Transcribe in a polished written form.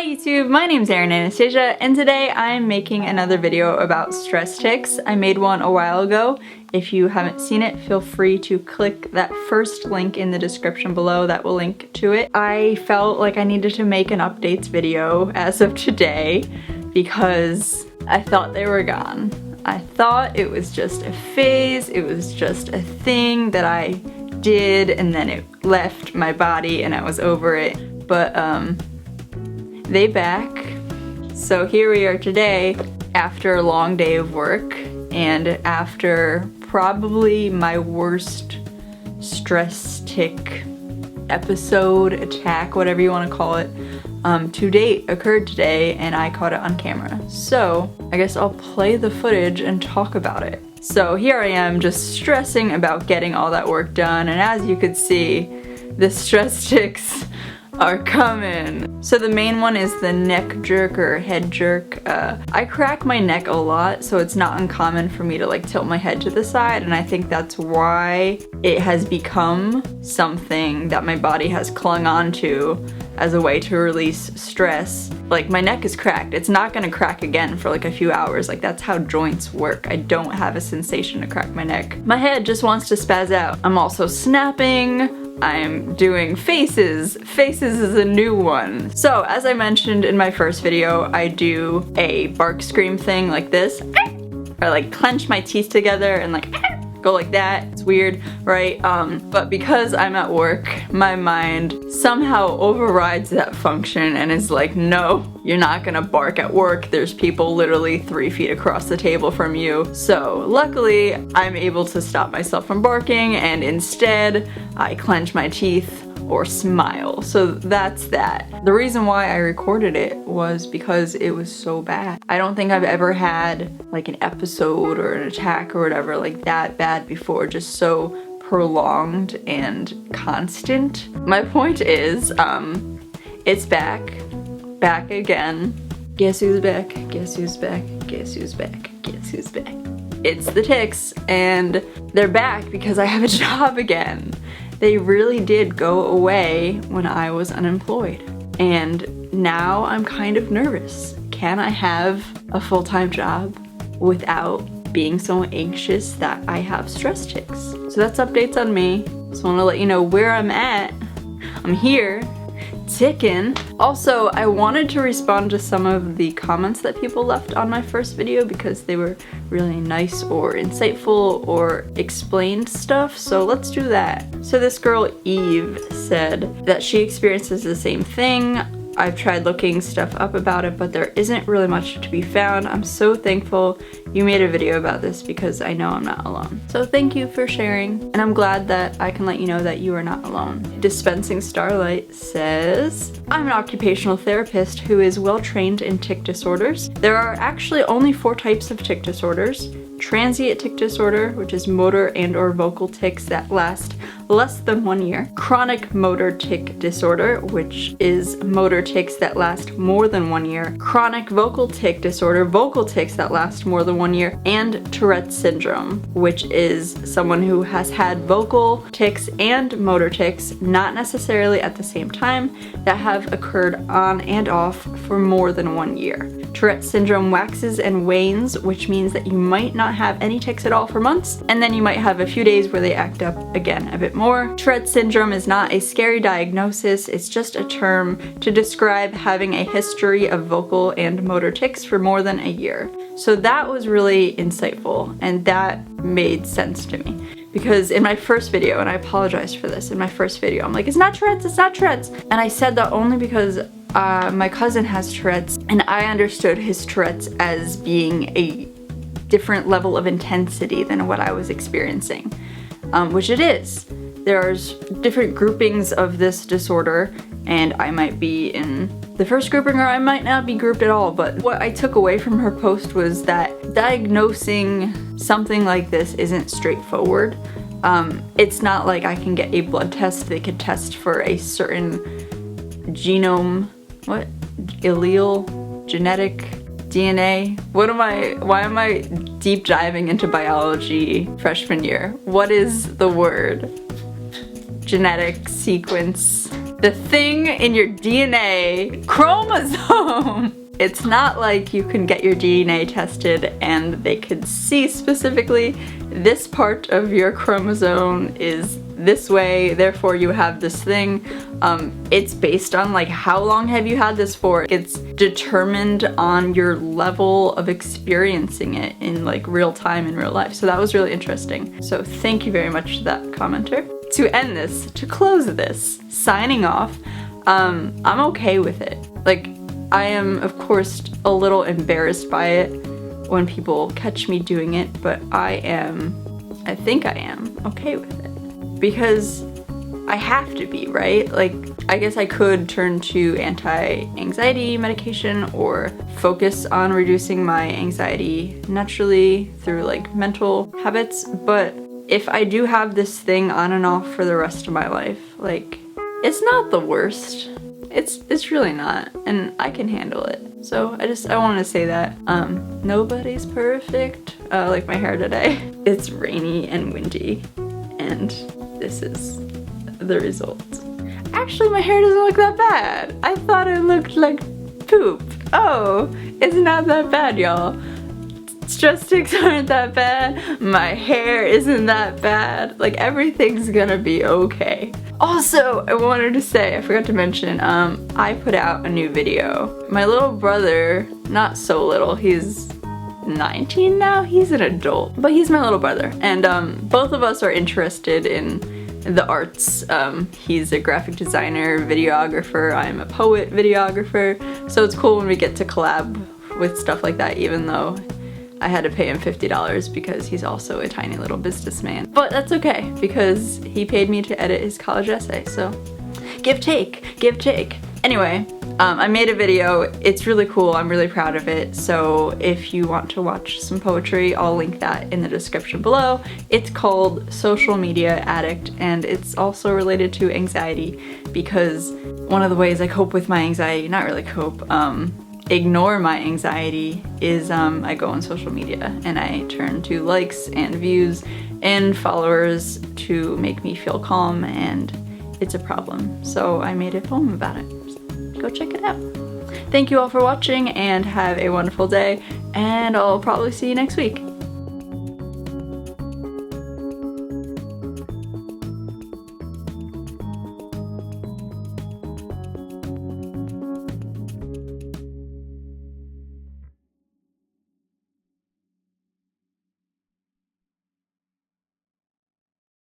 Hi YouTube, my name's Erin Anastasia, and today I'm making another video about stress tics. I made one a while ago. If you haven't seen it, feel free to click that first link in the description below that will link to it. I felt like I needed to make an updates video as of today because I thought they were gone. I thought it was just a phase, it was just a thing that I did and then it left my body and I was over it. But they back. So here we are today after a long day of work and after probably my worst stress tic episode, attack, whatever you want to call it, to date occurred today, and I caught it on camera. So I guess I'll play the footage and talk about it. So here I am just stressing about getting all that work done, and as you could see, the stress tics are coming. So the main one is the neck jerk or head jerk. I crack my neck a lot, so it's not uncommon for me to like tilt my head to the side, and I think that's why it has become something that my body has clung on to as a way to release stress. Like, my neck is cracked. It's not gonna crack again for like a few hours. Like, that's how joints work. I don't have a sensation to crack my neck. My head just wants to spaz out. I'm also snapping. I'm doing faces. Faces is a new one. So, as I mentioned in my first video, I do a bark scream thing like this. Or like clench my teeth together and like go like that. It's weird, right? But because I'm at work, my mind somehow overrides that function and is like, no, you're not gonna bark at work. There's people literally 3 feet across the table from you. So luckily, I'm able to stop myself from barking, and instead, I clench my teeth or smile. So that's that. The reason why I recorded it was because it was so bad. I don't think I've ever had like an episode or an attack or whatever like that bad before, just so prolonged and constant. My point is, it's back again. Guess who's back? Guess who's back? Guess who's back? Guess who's back? It's the tics, and they're back because I have a job again. They really did go away when I was unemployed. And now I'm kind of nervous. Can I have a full-time job without being so anxious that I have stress tics? So that's updates on me. Just want to let you know where I'm at. I'm here, ticking. Also, I wanted to respond to some of the comments that people left on my first video because they were really nice or insightful or explained stuff, so let's do that. So this girl Eve said that she experiences the same thing. I've tried looking stuff up about it, but there isn't really much to be found. I'm so thankful you made a video about this because I know I'm not alone. So thank you for sharing, and I'm glad that I can let you know that you are not alone. Dispensing Starlight says, I'm an occupational therapist who is well trained in tic disorders. There are actually only 4 types of tic disorders. Transient tic disorder, which is motor and or vocal tics that last less than 1 year. Chronic motor tic disorder, which is motor tics that last more than 1 year. Chronic vocal tic disorder, vocal tics that last more than 1 year. And Tourette's syndrome, which is someone who has had vocal tics and motor tics, not necessarily at the same time, that have occurred on and off for more than 1 year. Tourette's syndrome waxes and wanes, which means that you might not have any tics at all for months, and then you might have a few days where they act up again a bit more. Tourette's syndrome is not a scary diagnosis, it's just a term to describe having a history of vocal and motor tics for more than a year. So that was really insightful, and that made sense to me. Because in my first video, and I apologize for this, in my first video, I'm like, it's not Tourette's, it's not Tourette's. And I said that only because my cousin has Tourette's, and I understood his Tourette's as being a different level of intensity than what I was experiencing, which it is. There's different groupings of this disorder, and I might be in the first grouping or I might not be grouped at all, but what I took away from her post was that diagnosing something like this isn't straightforward. It's not like I can get a blood test that could test for a certain genome, allele, genetic, DNA. Why am I deep diving into biology freshman year? What is the word? Genetic sequence. the thing in your DNA, chromosome. It's not like you can get your DNA tested and they could see specifically this part of your chromosome is this way, therefore you have this thing. It's based on like how long have you had this for. It's determined on your level of experiencing it in like real time in real life. So that was really interesting. So thank you very much to that commenter. To end this, to close this, signing off, I'm okay with it. Like, I am, of course, a little embarrassed by it when people catch me doing it, but I think I am okay with it. Because I have to be, right? Like, I guess I could turn to anti-anxiety medication or focus on reducing my anxiety naturally through like mental habits, but if I do have this thing on and off for the rest of my life, like, it's not the worst. It's really not, and I can handle it. So I wanted to say that. Nobody's perfect. Like my hair today. It's rainy and windy, and this is the result. Actually, my hair doesn't look that bad. I thought it looked like poop. Oh, it's not that bad, y'all. Stress tics aren't that bad. My hair isn't that bad. Like, everything's gonna be okay. Also, I wanted to say, I forgot to mention, I put out a new video. My little brother, not so little, he's 19 now, he's an adult, but he's my little brother. And both of us are interested in the arts. He's a graphic designer, videographer, I'm a poet, videographer. So it's cool when we get to collab with stuff like that, even though I had to pay him $50 because he's also a tiny little businessman. But that's okay, because he paid me to edit his college essay, so give take, give take. Anyway, I made a video. It's really cool. I'm really proud of it. So if you want to watch some poetry, I'll link that in the description below. It's called Social Media Addict, and it's also related to anxiety, because one of the ways I cope with my anxiety, not really cope, ignore my anxiety is I go on social media and I turn to likes and views and followers to make me feel calm, and it's a problem. So I made a poem about it. So go check it out. Thank you all for watching and have a wonderful day, and I'll probably see you next week.